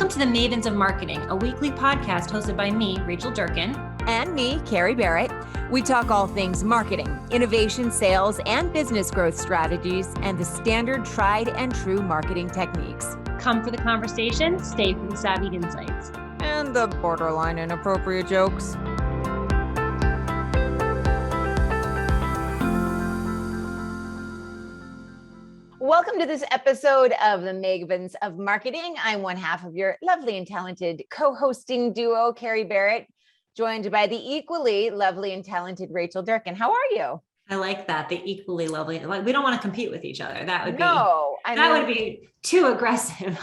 Welcome to the Mavens of Marketing, a weekly podcast hosted by me, Rachel Durkin. And me, Carrie Barrett. We talk all things marketing, innovation, sales, and business growth strategies, and the standard tried and true marketing techniques. Come for the conversation, stay for the savvy insights. And the borderline inappropriate jokes. Welcome to this episode of the Mavens of Marketing. I'm one half of your lovely and talented co-hosting duo, Carrie Barrett, joined by the equally lovely and talented Rachel Durkin. How are you? I like that. The equally lovely. Like, we don't want to compete with each other. That would would be too aggressive.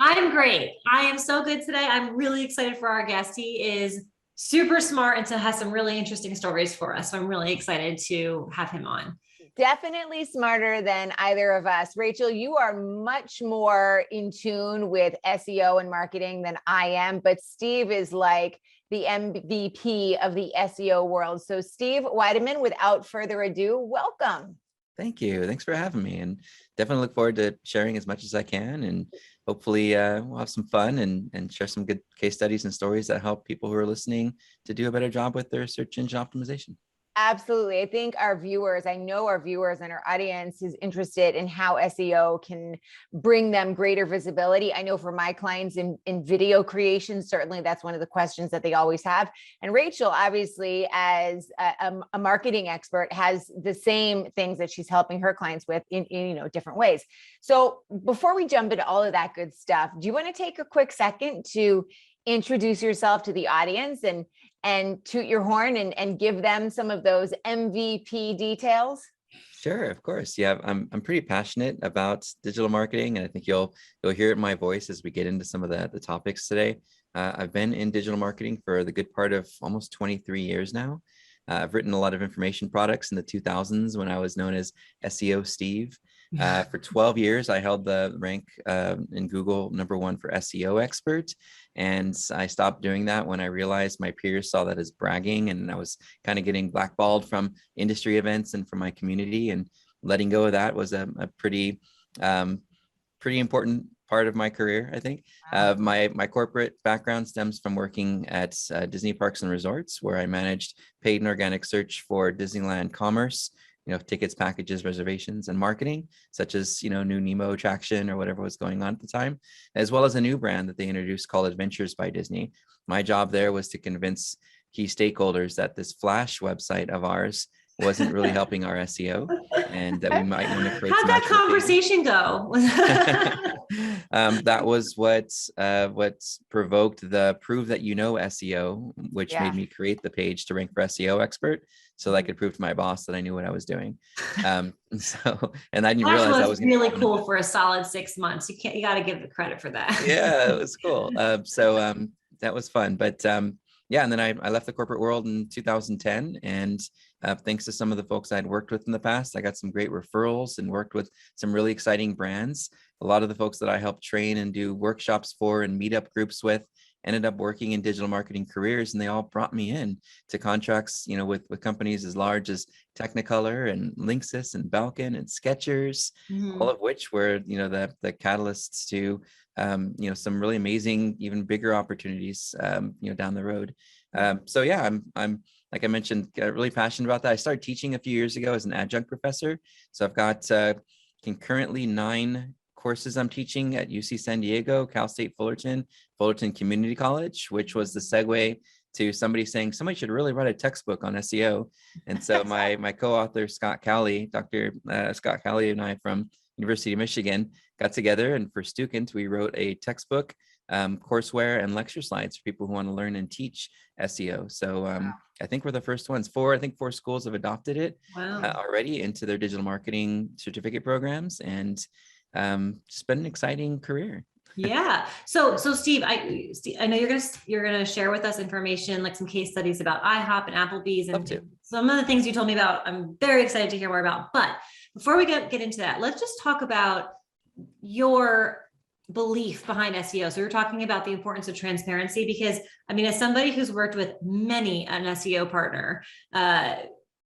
I'm great. I am so good today. I'm really excited for our guest. He is super smart and so has some really interesting stories for us. So I'm really excited to have him on. Definitely smarter than either of us. Rachel, you are much more in tune with SEO and marketing than I am, but Steve is like the MVP of the SEO world. So Steve Wiideman, without further ado, welcome. Thank you. Thanks for having me. And definitely look forward to sharing as much as I can. And hopefully we'll have some fun and share some good case studies and stories that help people who are listening to do a better job with their search engine optimization. Absolutely. I think I know our viewers and our audience is interested in how SEO can bring them greater visibility. I know for my clients in video creation, certainly that's one of the questions that they always have. And Rachel, obviously, as a marketing expert, has the same things that she's helping her clients with in different ways. So before we jump into all of that good stuff, do you want to take a quick second to introduce yourself to the audience and toot your horn and give them some of those MVP details? Sure, of course. Yeah, I'm pretty passionate about digital marketing, and I think you'll hear it in my voice as we get into some of the topics today. I've been in digital marketing for the good part of almost 23 years now. I've written a lot of information products in the 2000s when I was known as SEO Steve. For 12 years, I held the rank in Google #1 for SEO expert. And I stopped doing that when I realized my peers saw that as bragging, and I was kind of getting blackballed from industry events and from my community. And letting go of that was a pretty important part of my career, I think. My corporate background stems from working at Disney Parks and Resorts, where I managed paid and organic search for Disneyland commerce, tickets, packages, reservations, and marketing, such as, new Nemo attraction or whatever was going on at the time, as well as a new brand that they introduced called Adventures by Disney. My job there was to convince key stakeholders that this Flash website of ours wasn't really helping our SEO, and that we might want to create. How'd that conversation go? That was what provoked the Prove That You Know SEO, which made me create the page to rank for SEO expert, so that I could prove to my boss that I knew what I was doing. And I didn't realize that was really cool for a solid 6 months. You got to give the credit for that. Yeah, it was cool. So that was fun, but. And then I left the corporate world in 2010, and thanks to some of the folks I'd worked with in the past, I got some great referrals and worked with some really exciting brands. A lot of the folks that I helped train and do workshops for and meetup groups with ended up working in digital marketing careers, and they all brought me in to contracts, with companies as large as Technicolor and Linksys and Balkan and Skechers, all of which were, the catalysts to some really amazing, even bigger opportunities, down the road. I'm like I mentioned, really passionate about that. I started teaching a few years ago as an adjunct professor. So I've got concurrently 9 courses I'm teaching at UC San Diego, Cal State Fullerton Community College, which was the segue to somebody saying somebody should really write a textbook on SEO. And so my co-author, Dr. Scott Cowley, and I from University of Michigan got together, and for students, we wrote a textbook, courseware, and lecture slides for people who want to learn and teach SEO. So I think we're the first ones. 4 schools have adopted it already into their digital marketing certificate programs, and it's been an exciting career. Yeah. So Steve, I know you're gonna share with us information, like some case studies about IHOP and Applebee's, and some of the things you told me about. I'm very excited to hear more about. But before we get into that, let's just talk about your belief behind SEO. So we're talking about the importance of transparency, because as somebody who's worked with many an SEO partner,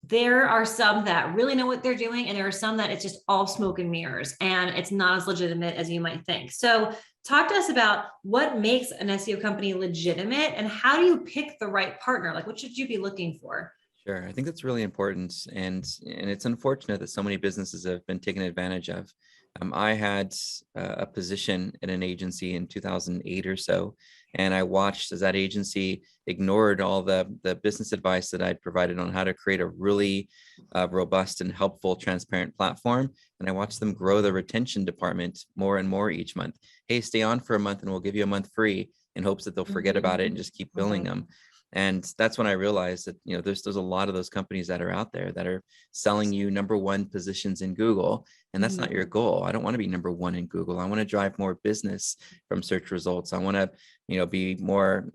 there are some that really know what they're doing, and there are some that it's just all smoke and mirrors, and it's not as legitimate as you might think. So talk to us about what makes an SEO company legitimate and how do you pick the right partner? Like, what should you be looking for? Sure, I think that's really important, and it's unfortunate that so many businesses have been taken advantage of. I had a position in an agency in 2008 or so, and I watched as that agency ignored all the business advice that I'd provided on how to create a really robust and helpful, transparent platform. And I watched them grow the retention department more and more each month. Hey, stay on for a month, and we'll give you a month free, in hopes that they'll forget about it and just keep billing them. And that's when I realized that, there's a lot of those companies that are out there that are selling you #1 positions in Google, and that's not your goal. I don't want to be #1 in Google. I want to drive more business from search results. I want to, be more,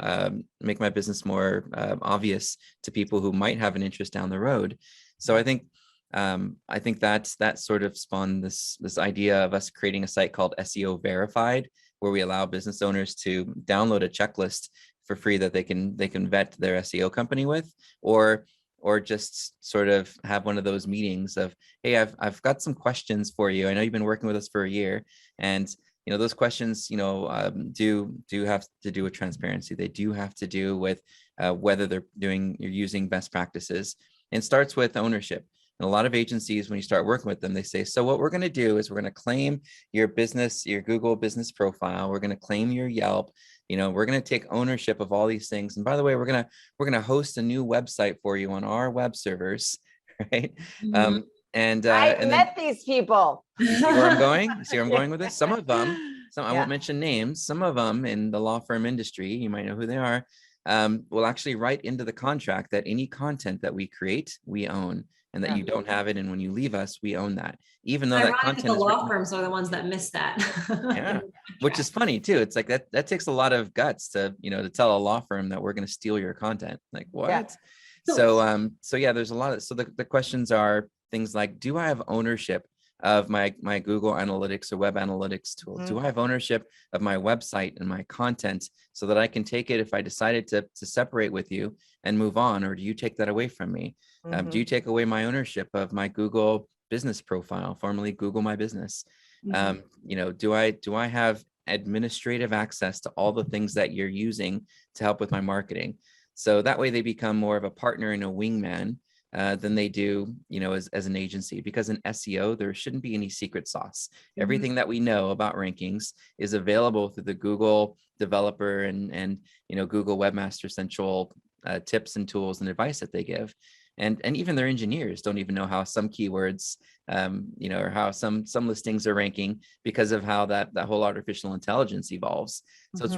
make my business more obvious to people who might have an interest down the road. So I think that sort of spawned this idea of us creating a site called SEO Verified, where we allow business owners to download a checklist for free that they can vet their SEO company with, or just sort of have one of those meetings of, hey, I've got some questions for you. I know you've been working with us for a year, and those questions do have to do with transparency. They do have to do with whether you're using best practices, and starts with ownership. And a lot of agencies, when you start working with them, they say, so what we're going to do is we're going to claim your Google business profile. We're going to claim your Yelp. We're going to take ownership of all these things. And by the way, we're going to host a new website for you on our web servers, right? I've met these people. You see where I'm going? You see where I'm going with this? Some of them, I won't mention names. Some of them in the law firm industry, you might know who they are, will actually write into the contract that any content that we create, we own, and that you don't have it. And when you leave us, we own that, even though that content the law firms are the ones that miss that. Yeah, which is funny too. It's like that takes a lot of guts to, to tell a law firm that we're going to steal your content. Like, what? Yeah. So yeah, there's a lot of, so the questions are things like, do I have ownership of my Google Analytics or web analytics tool? Do I have ownership of my website and my content, so that I can take it if I decided to separate with you and move on? Or do you take that away from me? Do you take away my ownership of my Google business profile, formerly Google My Business? Do I have administrative access to all the things that you're using to help with my marketing? So that way they become more of a partner and a wingman than they do, as an agency. Because in SEO, there shouldn't be any secret sauce. Everything that we know about rankings is available through the Google developer and Google Webmaster Central tips and tools and advice that they give. And even their engineers don't even know how some keywords, or how some listings are ranking, because of how that whole artificial intelligence evolves. So it's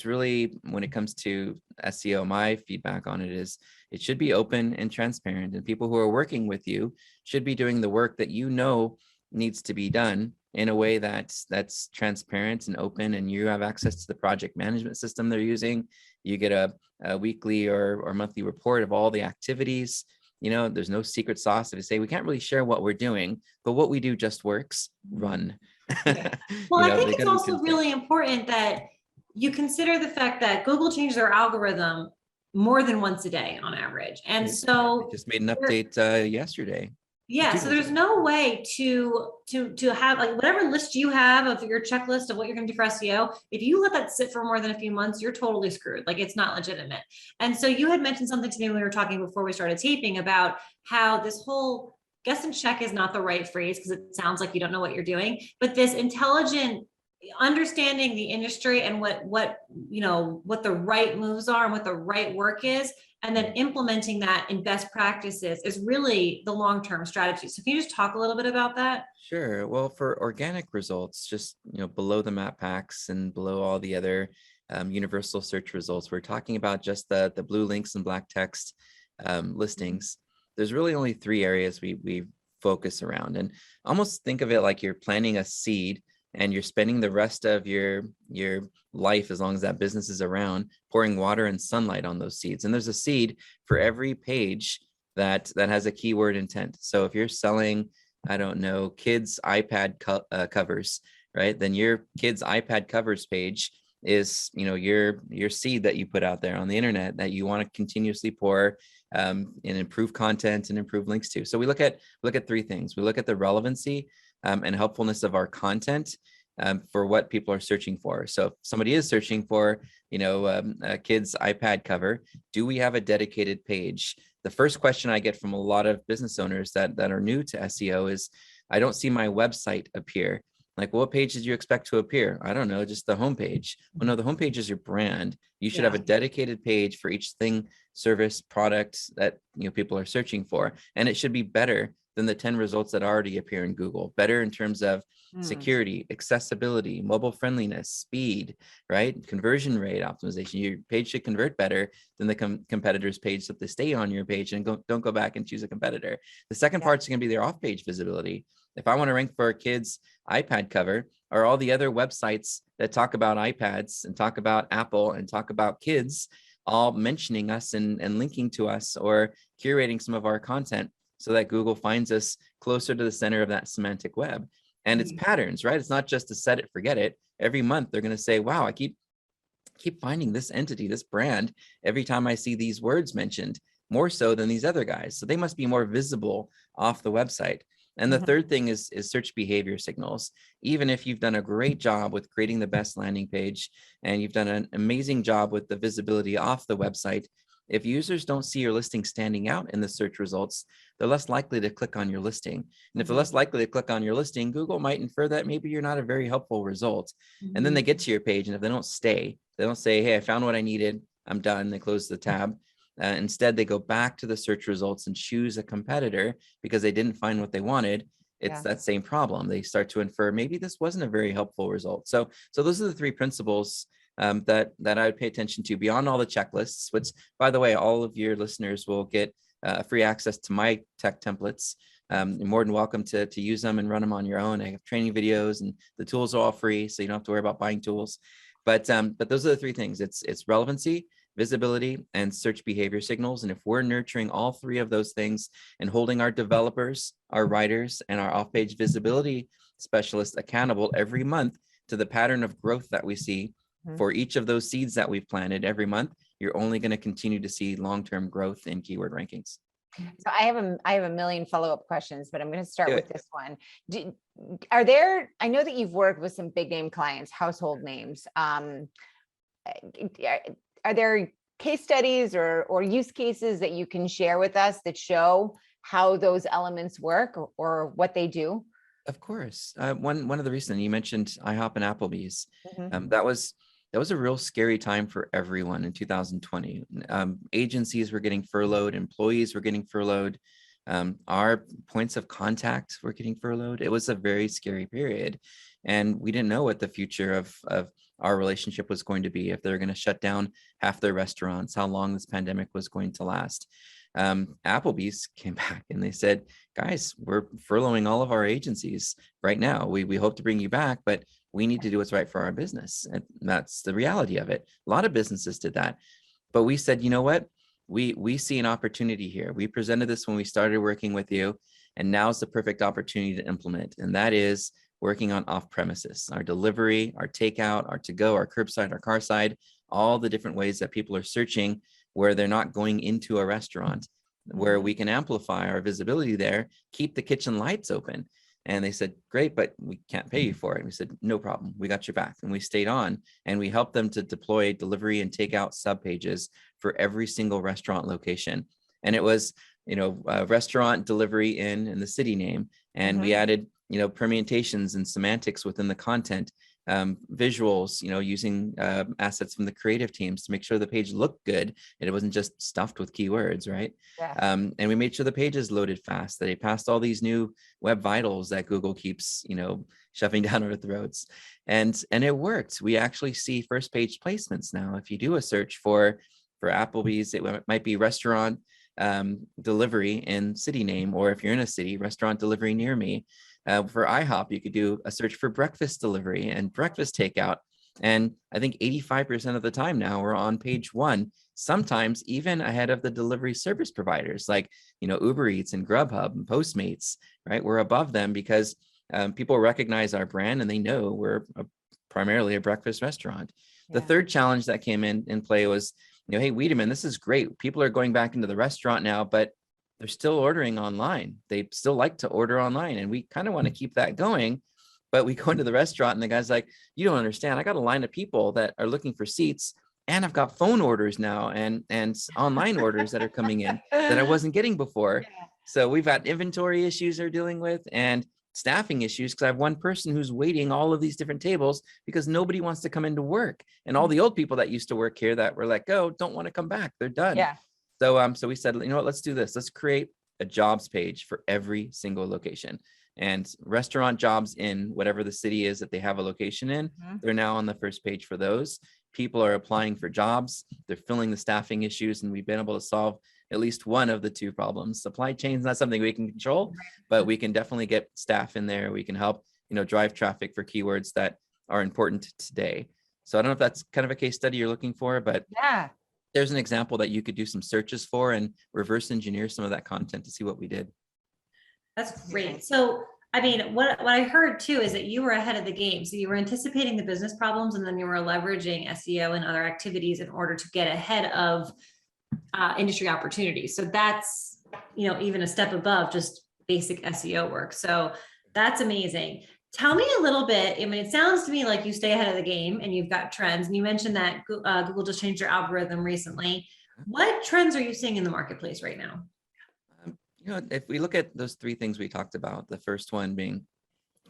really, when it comes to SEO, my feedback on it is it should be open and transparent, and people who are working with you should be doing the work that needs to be done in a way that's transparent and open, and you have access to the project management system they're using. You get a weekly or monthly report of all the activities. There's no secret sauce. If you say, we can't really share what we're doing, but what we do just works, run. Well, I think it's also really important that you consider the fact that Google changes their algorithm more than once a day on average. And so they just made an update yesterday. Yeah, so there's no way to have, like, whatever list you have of your checklist of what you're going to do for SEO. If you let that sit for more than a few months, you're totally screwed. Like, it's not legitimate. And so you had mentioned something to me when we were talking before we started taping about how this whole guess and check is not the right phrase, because it sounds like you don't know what you're doing, but this intelligent understanding the industry and what the right moves are and what the right work is, and then implementing that in best practices is really the long-term strategy. So can you just talk a little bit about that? Sure. Well, for organic results, just below the map packs and below all the other universal search results, we're talking about just the blue links and black text listings. There's really only 3 areas we focus around, and almost think of it like you're planting a seed, and you're spending the rest of your life, as long as that business is around, pouring water and sunlight on those seeds. And there's a seed for every page that has a keyword intent. So if you're selling, I don't know, kids iPad covers, right? Then your kids iPad covers page is, your seed that you put out there on the internet that you want to continuously pour and improve content and improve links to. So we look at 3 things. We look at the relevancy and helpfulness of our content. for what people are searching for. So if somebody is searching for, a kid's iPad cover, do we have a dedicated page? The first question I get from a lot of business owners that are new to SEO is, I don't see my website appear. Like, what page did you expect to appear? I don't know, just the homepage. Well, no, the homepage is your brand. You should have a dedicated page for each thing, service, product that people are searching for. And it should be better than the 10 results that already appear in Google. Better in terms of security, accessibility, mobile friendliness, speed, right? Conversion rate optimization. Your page should convert better than the competitor's page, so that they stay on your page and don't go back and choose a competitor. The second part's going to be their off-page visibility. If I want to rank for a kid's iPad cover, or all the other websites that talk about iPads and talk about Apple and talk about kids, all mentioning us and linking to us or curating some of our content so that Google finds us closer to the center of that semantic web. And it's patterns, right? It's not just to set it, forget it. Every month they're going to say, wow, I keep finding this entity, this brand, every time I see these words mentioned, more so than these other guys. So they must be more visible off the website. And the third thing is search behavior signals. Even if you've done a great job with creating the best landing page and you've done an amazing job with the visibility off the website, if users don't see your listing standing out in the search results, they're less likely to click on your listing. And if they're less likely to click on your listing, Google might infer that maybe you're not a very helpful result. And then they get to your page, and if they don't stay, they don't say, hey, I found what I needed, I'm done, they close the tab. Instead, they go back to the search results and choose a competitor because they didn't find what they wanted. It's that same problem. They start to infer maybe this wasn't a very helpful result. So those are the three principles that I would pay attention to beyond all the checklists, which, by the way, all of your listeners will get free access to my tech templates. You're more than welcome to use them and run them on your own. I have training videos, and the tools are all free, so you don't have to worry about buying tools. But those are the three things. It's relevancy, visibility, and search behavior signals. And if we're nurturing all three of those things and holding our developers, our writers, and our off-page visibility specialists accountable every month to the pattern of growth that we see for each of those seeds that we've planted every month, you're only going to continue to see long-term growth in keyword rankings. So I have a million follow-up questions, but I'm going to start with this one. I know that you've worked with some big name clients, household names. Are there case studies or use cases that you can share with us that show how those elements work or what they do? Of course. One of the recent, you mentioned IHOP and Applebee's. That was a real scary time for everyone in 2020. Agencies were getting furloughed, employees were getting furloughed, our points of contact were getting furloughed. It was a very scary period. And we didn't know what the future of our relationship was going to be, if they're going to shut down half their restaurants, how long this pandemic was going to last. Applebee's came back and they said, guys, we're furloughing all of our agencies right now. We hope to bring you back, but we need to do what's right for our business. And that's the reality of it. A lot of businesses did that. But we said, you know what? We see an opportunity here. We presented this when we started working with you, and now's the perfect opportunity to implement. And that is working on off premises, our delivery, our takeout, our to-go, our curbside, our car side, all the different ways that people are searching where they're not going into a restaurant, where we can amplify our visibility there, keep the kitchen lights open. And they said, great, but we can't pay you for it. And we said, no problem. We got your back. And we stayed on, and we helped them to deploy delivery and takeout sub pages for every single restaurant location. And it was, restaurant delivery in the city name. And we added, permutations and semantics within the content, visuals, using assets from the creative teams to make sure the page looked good and it wasn't just stuffed with keywords, right? Yeah. And we made sure the pages loaded fast, that they passed all these new web vitals that Google keeps, shoving down our throats. And it worked. We actually see first page placements now. If you do a search for Applebee's, it might be restaurant delivery in city name, or if you're in a city, restaurant delivery near me. For IHOP, you could do a search for breakfast delivery and breakfast takeout. And I think 85% of the time now we're on page one, sometimes even ahead of the delivery service providers like, Uber Eats and Grubhub and Postmates, right? We're above them because people recognize our brand and they know we're primarily a breakfast restaurant. Yeah. The third challenge that came in play was, hey, Wiideman, this is great. People are going back into the restaurant now, but they're still ordering online. They still like to order online, and we kind of want to keep that going. But we go into the restaurant and the guy's like, you don't understand. I got a line of people that are looking for seats, and I've got phone orders now and online orders that are coming in that I wasn't getting before. Yeah. So we've got inventory issues they're dealing with and staffing issues, because I have one person who's waiting all of these different tables because nobody wants to come into work. And all the old people that used to work here that were let go don't want to come back. They're done. Yeah. So we said, you know what, let's do this. Let's create a jobs page for every single location. And restaurant jobs in whatever the city is that they have a location in, they're now on the first page for those. People are applying for jobs. They're filling the staffing issues, and we've been able to solve at least one of the two problems. Supply chain is not something we can control, but we can definitely get staff in there. We can help, drive traffic for keywords that are important today. So I don't know if that's kind of a case study you're looking for, but Yeah. there's an example that you could do some searches for and reverse engineer some of that content to see what we did. That's great. So, I mean, what I heard too is that you were ahead of the game. So you were anticipating the business problems, and then you were leveraging SEO and other activities in order to get ahead of industry opportunities. So that's, even a step above just basic SEO work. So that's amazing. Tell me a little bit. I mean, it sounds to me like you stay ahead of the game and you've got trends. And you mentioned that Google just changed their algorithm recently. What trends are you seeing in the marketplace right now? If we look at those three things we talked about, the first one being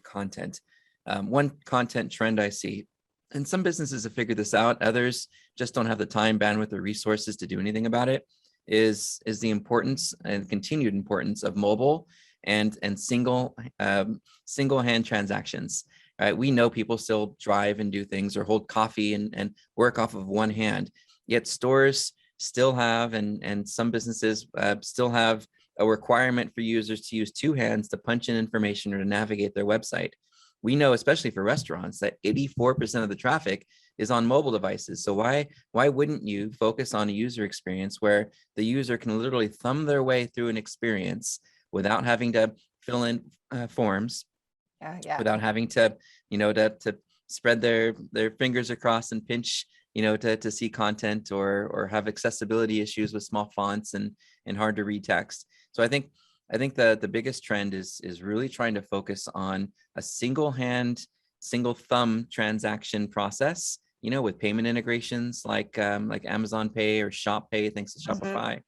content, one content trend I see, and some businesses have figured this out, others just don't have the time, bandwidth, or resources to do anything about it, is the importance and continued importance of mobile and single hand transactions. Right? We know people still drive and do things or hold coffee and work off of one hand, yet stores still have, and some businesses still have a requirement for users to use two hands to punch in information or to navigate their website. We know, especially for restaurants, that 84% of the traffic is on mobile devices. So why wouldn't you focus on a user experience where the user can literally thumb their way through an experience without having to fill in forms, without having to, to spread their fingers across and pinch, to see content or have accessibility issues with small fonts and hard to read text. So I think the biggest trend is really trying to focus on a single thumb transaction process, with payment integrations like Amazon Pay or Shop Pay, thanks to Shopify.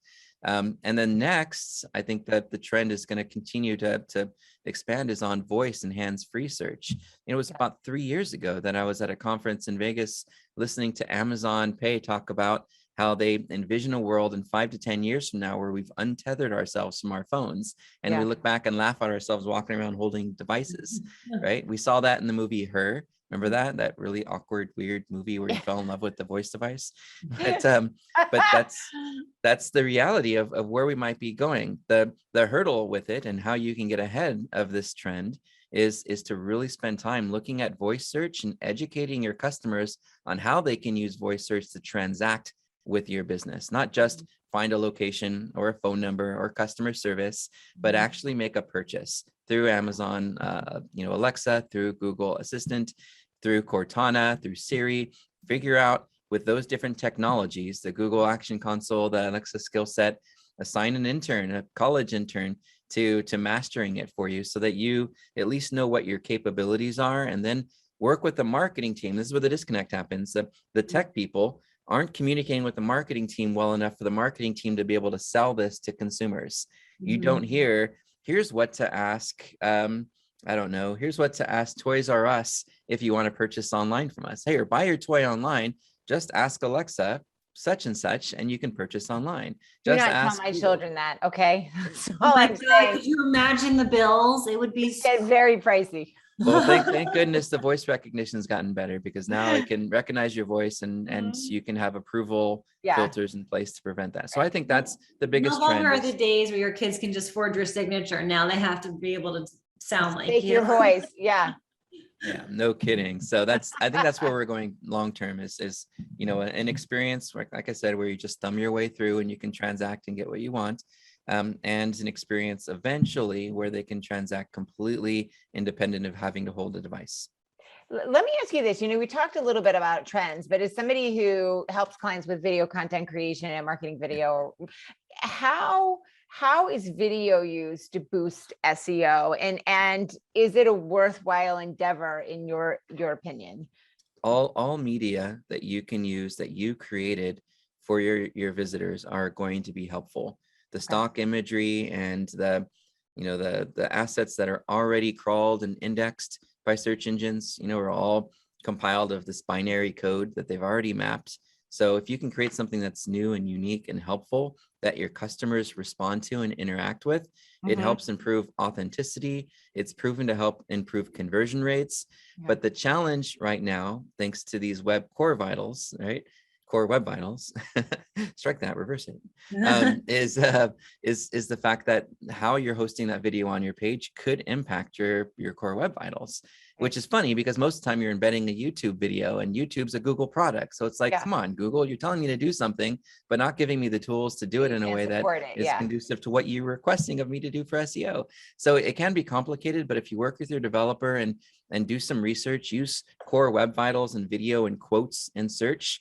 And then next, I think that the trend is going to continue to expand is on voice and hands-free search. It was about 3 years ago that I was at a conference in Vegas listening to Amazon Pay talk about how they envision a world in 5 to 10 years from now where we've untethered ourselves from our phones and we look back and laugh at ourselves walking around holding devices, right? We saw that in the movie Her. Remember that really awkward, weird movie where you fell in love with the voice device? But that's the reality of where we might be going. The hurdle with it and how you can get ahead of this trend is to really spend time looking at voice search and educating your customers on how they can use voice search to transact with your business, not just find a location or a phone number or customer service, but actually make a purchase through Amazon, Alexa, through Google Assistant, through Cortana, through Siri. Figure out with those different technologies, the Google Action Console, the Alexa skill set, assign an intern, a college intern to mastering it for you so that you at least know what your capabilities are, and then work with the marketing team. This is where the disconnect happens. The tech people aren't communicating with the marketing team well enough for the marketing team to be able to sell this to consumers. You don't hear, here's what to ask, here's what to ask Toys R Us if you want to purchase online from us. Hey, or buy your toy online, just ask Alexa such and such, and you can purchase online. Do Just not ask tell my Google. children that, okay? That's Oh all my I'm God, saying. could you imagine the bills? It would be Get very pricey. Well, thank goodness the voice recognition has gotten better, because now it can recognize your voice and you can have approval filters in place to prevent that. So I think that's the biggest no longer trend. are the days where your kids can just forge your signature. Now they have to be able to sound like Make your voice. Yeah. Yeah, no kidding. So I think that's where we're going long term is an experience, like I said, where you just thumb your way through and you can transact and get what you want. And an experience eventually where they can transact completely independent of having to hold a device. Let me ask you this. We talked a little bit about trends, but as somebody who helps clients with video content creation and marketing video, how how is video used to boost SEO, and is it a worthwhile endeavor in your opinion? All media that you can use that you created for your visitors are going to be helpful. The stock imagery and the assets that are already crawled and indexed by search engines, are all compiled of this binary code that they've already mapped. So if you can create something that's new and unique and helpful that your customers respond to and interact with, it helps improve authenticity. It's proven to help improve conversion rates. But the challenge right now, thanks to these web core vitals, right? Core web vitals, strike that, reverse it, is the fact that how you're hosting that video on your page could impact your core web vitals, which is funny because most of the time you're embedding a YouTube video, and YouTube's a Google product. So it's like, come on, Google, you're telling me to do something, but not giving me the tools to do it in a way that is conducive to what you're requesting of me to do for SEO. So it can be complicated, but if you work with your developer and do some research, use core web vitals and video and quotes in search,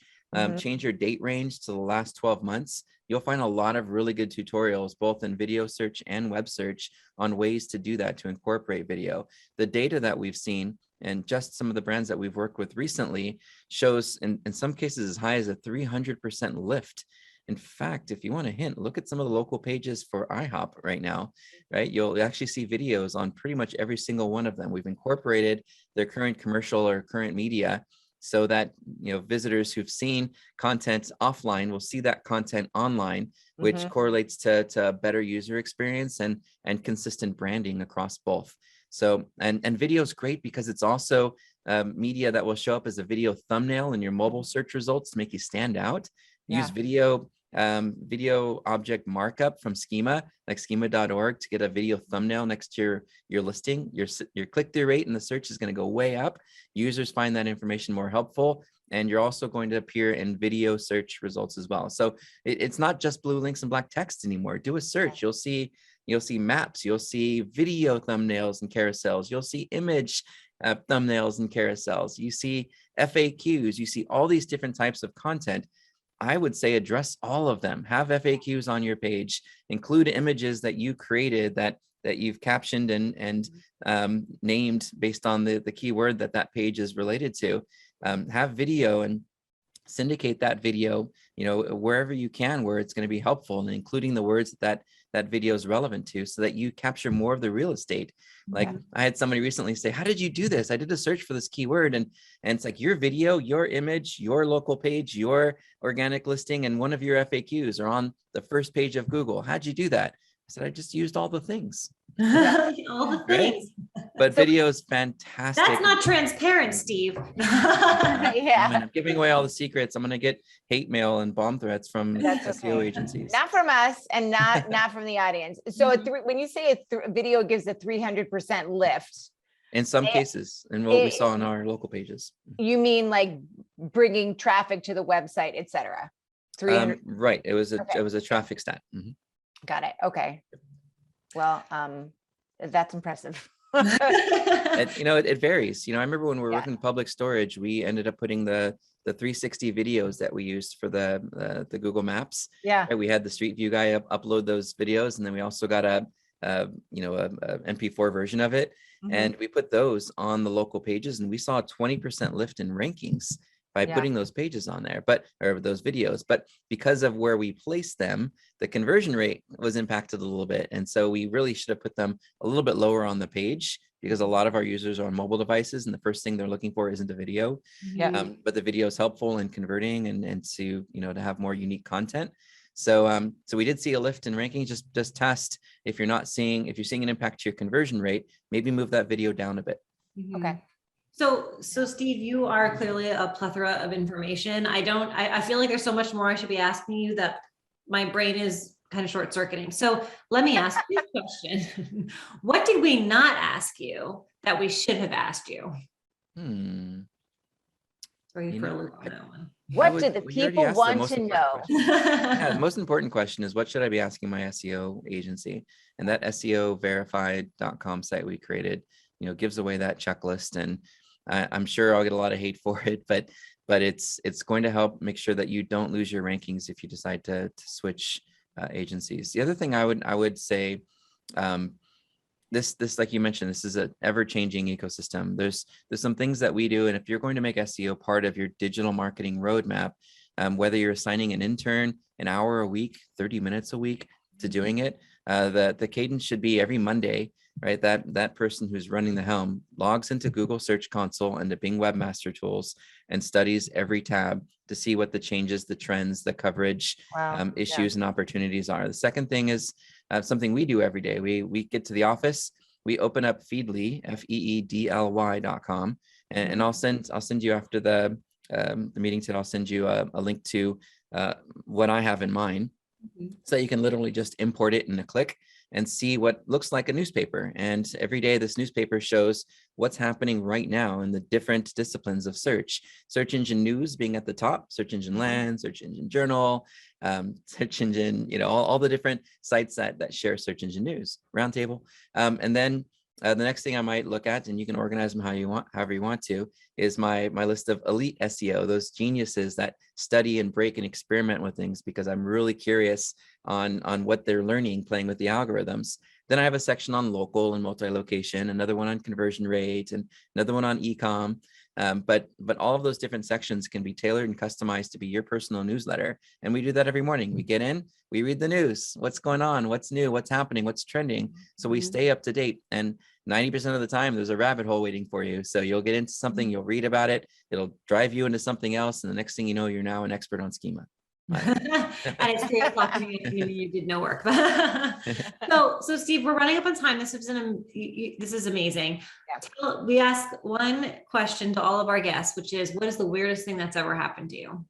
change your date range to the last 12 months, you'll find a lot of really good tutorials, both in video search and web search, on ways to do that, to incorporate video. The data that we've seen, and just some of the brands that we've worked with recently, shows in some cases as high as a 300% lift. In fact, if you want a hint, look at some of the local pages for IHOP right now, right? You'll actually see videos on pretty much every single one of them. We've incorporated their current commercial or current media, so that visitors who've seen content offline will see that content online, which correlates to better user experience and consistent branding across both. So and video is great because it's also media that will show up as a video thumbnail in your mobile search results to make you stand out. Use video object markup from schema, like schema.org, to get a video thumbnail next to your listing. Your click-through rate in the search is going to go way up. Users find that information more helpful, and you're also going to appear in video search results as well. So it's not just blue links and black text anymore. Do a search. You'll see maps, you'll see video thumbnails and carousels, you'll see image thumbnails and carousels, you see FAQs, you see all these different types of content. I would say address all of them. Have FAQs on your page, include images that you created that you've captioned and named based on the keyword that page is related to. Have video and syndicate that video, wherever you can, where it's going to be helpful, and including the words that video is relevant to, so that you capture more of the real estate. Like I had somebody recently say, how did you do this? I did a search for this keyword, and it's like your video, your image, your local page, your organic listing, and one of your FAQs are on the first page of Google. How'd you do that? I said, I just used all the things. All the things. Right? But video is fantastic. That's not transparent, Steve. I'm giving away all the secrets. I'm going to get hate mail and bomb threats from SEO agencies. Not from us, and not from the audience. So when you say video gives a 300% lift, in some cases, and what we saw on our local pages. You mean like bringing traffic to the website, etc. 300. Right. It was a traffic stat. Got it. Okay. Well, that's impressive. It varies. I remember when we were working in public storage, we ended up putting the 360 videos that we used for the Google Maps. Yeah. Right? We had the Street View guy upload those videos, and then we also got a MP4 version of it, and we put those on the local pages, and we saw a 20% lift in rankings by putting those pages on there, or those videos. But because of where we placed them, the conversion rate was impacted a little bit. And so we really should have put them a little bit lower on the page, because a lot of our users are on mobile devices, and the first thing they're looking for isn't a video. But the video is helpful in converting and to have more unique content. So we did see a lift in ranking. Just test if you're seeing an impact to your conversion rate, maybe move that video down a bit. Okay. So Steve, you are clearly a plethora of information. I feel like there's so much more I should be asking you that my brain is kind of short circuiting. So let me ask you a question. What did we not ask you that we should have asked you? Sorry for a loop on that one. What do the people want to know? The most important question is, what should I be asking my SEO agency? And that SEOverified.com site we created, gives away that checklist. And I'm sure I'll get a lot of hate for it, but it's going to help make sure that you don't lose your rankings if you decide to switch agencies. The other thing I would say, this, like you mentioned, this is an ever-changing ecosystem. There's some things that we do, and if you're going to make SEO part of your digital marketing roadmap, whether you're assigning an intern an hour a week, 30 minutes a week to doing it, the cadence should be every Monday, right? That person who's running the helm logs into Google Search Console and the Bing Webmaster Tools and studies every tab to see what the changes, the trends, the coverage, issues and opportunities are. The second thing is something we do every day. We get to the office, we open up Feedly, FEEDLY.com, and I'll send you after the meeting today. I'll send you a link to what I have in mind, so you can literally just import it in a click and see what looks like a newspaper. And every day this newspaper shows what's happening right now in the different disciplines of search engine news being at the top, search engine land, search engine journal, search engine, all the different sites that share search engine news, roundtable. And then the next thing I might look at, and you can organize them however you want to, is my list of elite SEO, those geniuses that study and break and experiment with things, because I'm really curious on what they're learning, playing with the algorithms. Then I have a section on local and multi-location, another one on conversion rate, and another one on e-com. But all of those different sections can be tailored and customized to be your personal newsletter. And we do that every morning. We get in, we read the news, what's going on, what's new, what's happening, what's trending. So we stay up to date. And 90% of the time, there's a rabbit hole waiting for you. So you'll get into something, you'll read about it, it'll drive you into something else. And the next thing you know, you're now an expert on schema. And it's 3:00 in the afternoon, you did no work. So Steve, we're running up on time. This is amazing. Yeah. We ask one question to all of our guests, which is, what is the weirdest thing that's ever happened to you?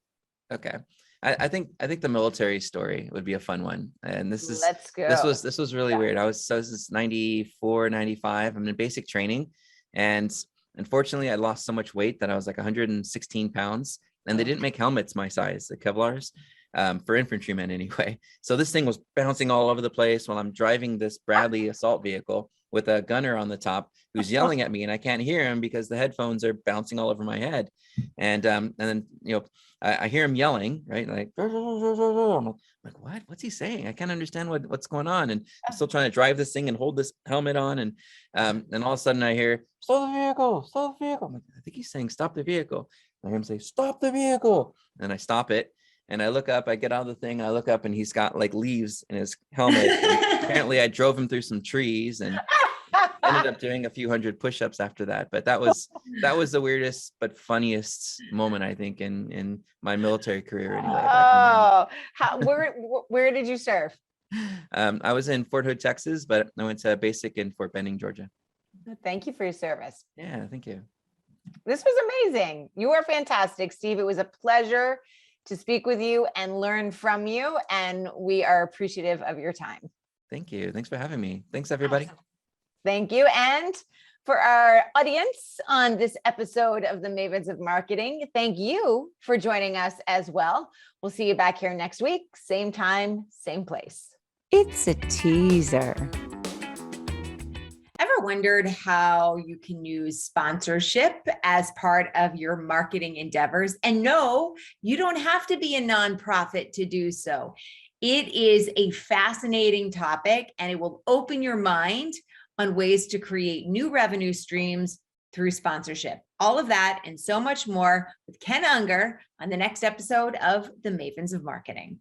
Okay. I think the military story would be a fun one. And this is, let's go. This was really weird. This is 94, 95. I'm in basic training. And unfortunately I lost so much weight that I was like 116 pounds. And they didn't make helmets my size, the Kevlars, for infantrymen anyway. So this thing was bouncing all over the place while I'm driving this Bradley assault vehicle with a gunner on the top who's yelling at me, and I can't hear him because the headphones are bouncing all over my head. And then I hear him yelling, right? Like, I'm like, what? What's he saying? I can't understand what's going on. And I'm still trying to drive this thing and hold this helmet on. And all of a sudden I hear, stop the vehicle, stop the vehicle. I'm like, I think he's saying stop the vehicle. I hear him say, stop the vehicle. And I stop it. And I look up, I get out of the thing, I look up, and he's got like leaves in his helmet. Apparently I drove him through some trees and ended up doing a few hundred push-ups after that. But that was the weirdest but funniest moment, I think, in my military career anyway. Oh, where did you serve? I was in Fort Hood, Texas, but I went to basic in Fort Benning, Georgia. Thank you for your service. Yeah, thank you. This was amazing. You are fantastic, Steve. It was a pleasure to speak with you and learn from you. And we are appreciative of your time. Thank you. Thanks for having me. Thanks, everybody. Awesome. Thank you. And for our audience on this episode of the Mavens of Marketing, thank you for joining us as well. We'll see you back here next week, same time, same place. It's a teaser. Ever wondered how you can use sponsorship as part of your marketing endeavors? And no, you don't have to be a nonprofit to do so. It is a fascinating topic, and it will open your mind on ways to create new revenue streams through sponsorship. All of that and so much more with Ken Unger on the next episode of the Mavens of Marketing.